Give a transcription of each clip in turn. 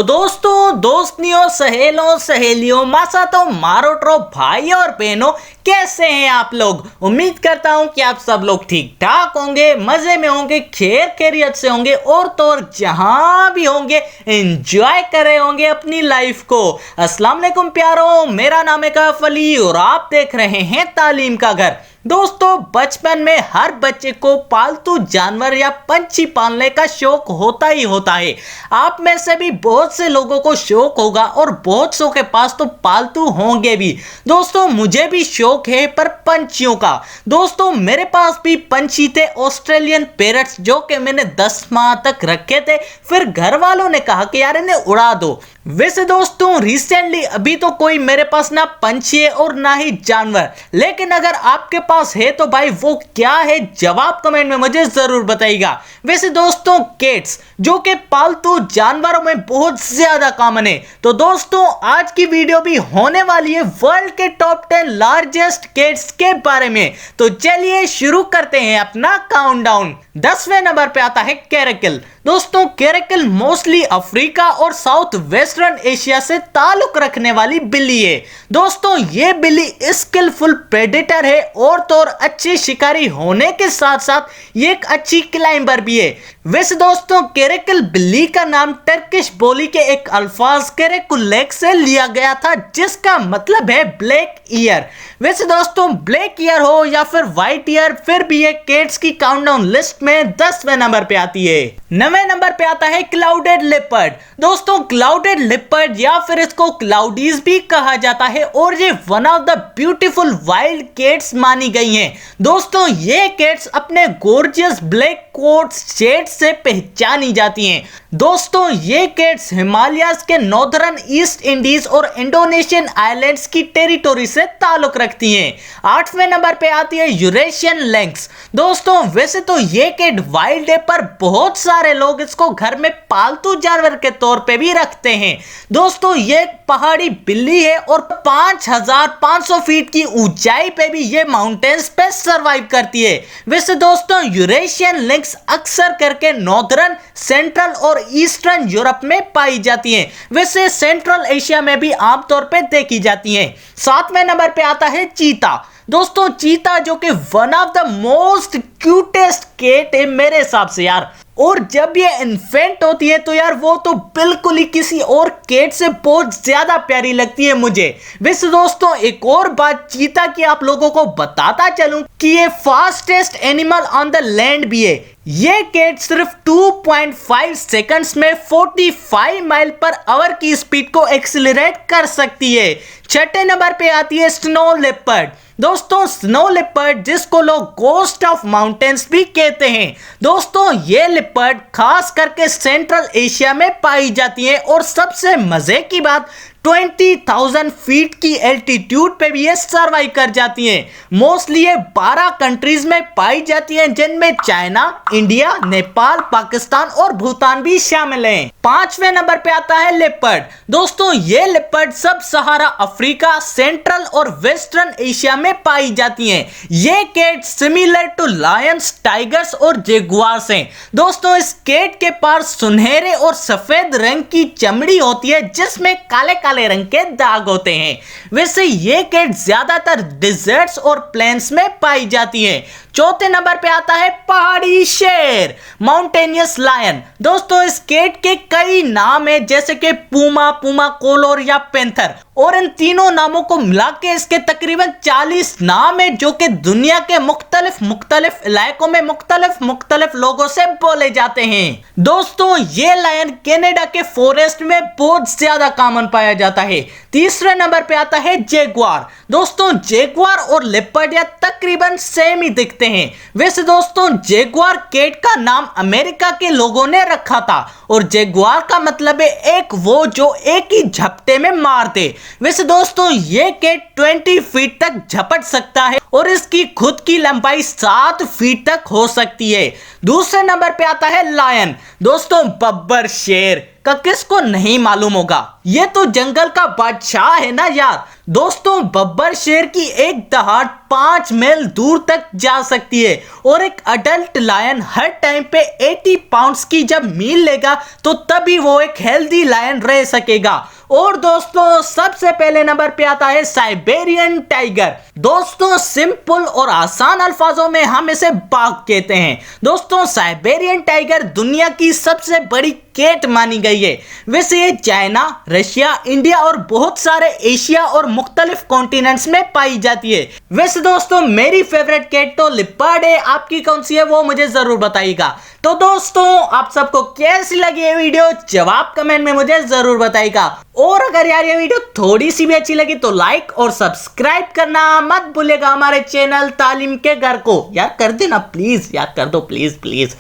दोस्तों, दोस्तियों, सहेलों, सहेलियों, मासातों, मारोटरों, भाई और बहनों, कैसे हैं आप लोग। उम्मीद करता हूं कि आप सब लोग ठीक ठाक होंगे, मजे में होंगे, खैर खैरियत से होंगे और तो और जहां भी होंगे एंजॉय कर रहे होंगे अपनी लाइफ को। अस्सलाम वालेकुम प्यारों, मेरा नाम है कैफ अली और आप देख रहे हैं तालीम का घर। दोस्तों, बचपन में हर बच्चे को पालतू जानवर या पंछी पालने का शौक होता ही होता है। आप में से भी बहुत से लोगों को शौक होगा और बहुत सौ के पास तो पालतू होंगे भी। दोस्तों, मुझे भी शौक है पर पंछियों का। दोस्तों, मेरे पास भी पंछी थे, ऑस्ट्रेलियन पैरट्स, जो कि मैंने 10 माह तक रखे थे। फिर घर वालों ने कहा कि यार इन्हें उड़ा दो। वैसे दोस्तों, रिसेंटली अभी तो कोई मेरे पास ना पंछी है और ना ही जानवर, लेकिन अगर आपके पास है तो भाई वो क्या है, जवाब कमेंट में मुझे जरूर बताइएगा। वैसे दोस्तों, कैट्स जो कि पालतू जानवरों में बहुत ज्यादा कॉमन है। तो दोस्तों, आज की वीडियो भी होने वाली है वर्ल्ड के टॉप 10 लार्जेस्ट कैट्स के बारे में। तो चलिए शुरू करते हैं अपना काउंटडाउन। 10वें नंबर पे आता है कैरेकल। दोस्तों, कैरेकल मोस्टली अफ्रीका और साउथ वेस्टर्न एशिया से ताल्लुक रखने वाली बिल्ली है। दोस्तों, ये बिल्ली स्किलफुल प्रेडेटर है और तो और अच्छी शिकारी होने के साथ साथ ये एक अच्छी क्लाइंबर भी है। वैसे दोस्तों, कैरेकल बिल्ली का नाम टर्किश बोली के एक अल्फाज कैरेकुलेक से लिया गया था, जिसका मतलब है ब्लैक ईयर। वैसे दोस्तों, ब्लैक ईयर हो या फिर व्हाइट ईयर, फिर भी ये कैट्स की काउंटडाउन लिस्ट में 10वें नंबर पे आती है। 9वें नंबर पे आता है क्लाउडेड लेपर्ड। दोस्तों, क्लाउडेड लेपर्ड या फिर इसको क्लाउडीज भी कहा जाता है और ये one of the beautiful wild cats मानी गई हैं। दोस्तों, ये कैट्स अपने गॉर्जियस ब्लैक कोट शेड से पहचानी जाती हैं। दोस्तों, ये कैट्स हिमालयाज के नॉर्दर्न ईस्ट इंडीज और इंडोनेशियन आइलैंड्स की टेरिटोरी से ताल्लुक रखती हैं। 8वें नंबर पे आती है यूरेशियन लैंक्स। दोस्तों, वैसे तो ये कैट वाइल्ड है पर बहुत सारे लोग इसको घर में पालतू जानवर के तौर पे भी रखते हैं। दोस्तों, ये एक पहाड़ी बिल्ली है और 5500 फीट की ऊंचाई पे भी ये माउंटेन्स पे सरवाइव करती है। वैसे दोस्तों, यूरेशियन लैंक्स अक्सर करके नॉर्दर्न, सेंट्रल और ईस्टर्न यूरोप में पाई जाती हैं। वैसे सेंट्रल एशिया में भी आमतौर पे देखी जाती हैं। 7वें नंबर पे आता है चीता। दोस्तों, चीता जो कि one of the most cutest cat है मेरे हिसाब से यार, और जब ये इन्फेंट होती है तो यार वो तो बिल्कुल ही किसी और कैट से बहुत ज्यादा प्यारी लगती है मुझे। वैसे दोस्तों, एक और बात चीता की आप लोगों को बताता चलूं कि ये fastest animal on the land भी है। ये कैट सिर्फ 2.5 सेकंड्स में 45 माइल पर आवर की स्पीड को एक्सीलरेट कर सकती है। 6ठे नंबर पे आती है स्नो लेपर्ड। दोस्तों, स्नो लेपर्ड जिसको लोग गोस्ट ऑफ माउंटेन्स भी कहते हैं। दोस्तों, ये लेपर्ड खास करके सेंट्रल एशिया में पाई जाती है और सबसे मजे की बात 20,000 फीट की एल्टीट्यूड पे भी ये सर्वाइव कर जाती हैं। मोस्टली ये 12 कंट्रीज में पाई जाती हैं, जिनमें चाइना, इंडिया, नेपाल, पाकिस्तान और भूटान भी शामिल हैं। 5वें नंबर पे आता है लेपर्ड। दोस्तों, ये लेपर्ड सब सहारा अफ्रीका, सेंट्रल और वेस्टर्न एशिया में पाई जाती हैं। ये cat similar to lions, tigers और जेगुआर्स हैं। दोस्तों, इस कैट के पास सुनहरे और सफेद रंग की चमड़ी होती है, जिसमें काले काले रंग के दाग होते हैं। वैसे ये कैट ज्यादातर डिजर्ट्स और प्लेन्स में पाई जाती है। 4थे नंबर पे आता है पहाड़ी शेर, माउंटेनियस लायन। दोस्तों, इस कैट के कई नाम है, जैसे कि पूमा, पूमा कोलोर या पेंथर, और इन तीनों नामों को मिला के इसके तकरीबन 40 नाम है, जो कि दुनिया के मुख्तलिफ इलाकों में मुख्तलिफ लोगों से बोले जाते हैं। दोस्तों, ये लायन कनाडा के फॉरेस्ट में बहुत ज्यादा कॉमन पाया जाता है। 3रे नंबर पे आता है जैगुआर। दोस्तों, जैगुआर और लेपर्ड या तकरीबन सेम ही दिखते हैं। वैसे दोस्तों, जैगुआर कैट का नाम अमेरिका के लोगों ने रखा था और जैगुआर का मतलब है एक वो जो एक ही झपटे में मार दे। वैसे दोस्तों, ये कैट 20 फीट तक झपट सकता है और इसकी खुद की लंबाई 7 फीट तक हो सकती है। दूसरे नंबर पे आता है लायन। दोस्तों, बब्बर शेर। का किसको नहीं मालूम होगा। ये तो जंगल का बादशाह है ना यार। दोस्तों बब्बर शेर की एक दहाड़ 5 मील दूर तक जा सकती है और एक अडल्ट लायन हर टाइम पे 80 पाउंड्स की जब मील लेगा तो तभी वो एक हेल्दी लायन रह सकेगा। और दोस्तों सबसे पहले नंबर पे आता है साइबेरियन टाइगर। दोस्तों सिंपल और आसान अल्फाजों में हम इसे बाघ कहते हैं। दोस्तों साइबेरियन टाइगर दुनिया की सबसे बड़ी कैट मानी गई है। वैसे ये चाइना, रशिया, इंडिया और बहुत सारे एशिया और मुख्तलिफ कॉन्टिनेंट्स में पाई जाती है। वैसे दोस्तों मेरी फेवरेट कैट तो लिपर्ड है। आपकी कौन सी है वो मुझे जरूर बताइएगा। तो दोस्तों आप सबको कैसी लगी ये वीडियो जवाब कमेंट में मुझे जरूर बताइएगा। और अगर यार ये वीडियो थोड़ी सी भी अच्छी लगी तो लाइक और सब्सक्राइब करना मत भूलिएगा हमारे चैनल तालीम के घर को। यार कर देना प्लीज, यार कर दो प्लीज प्लीज।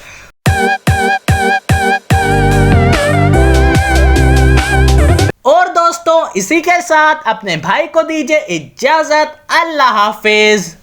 और दोस्तों इसी के साथ अपने भाई को दीजिए इजाजत। अल्लाह हाफिज।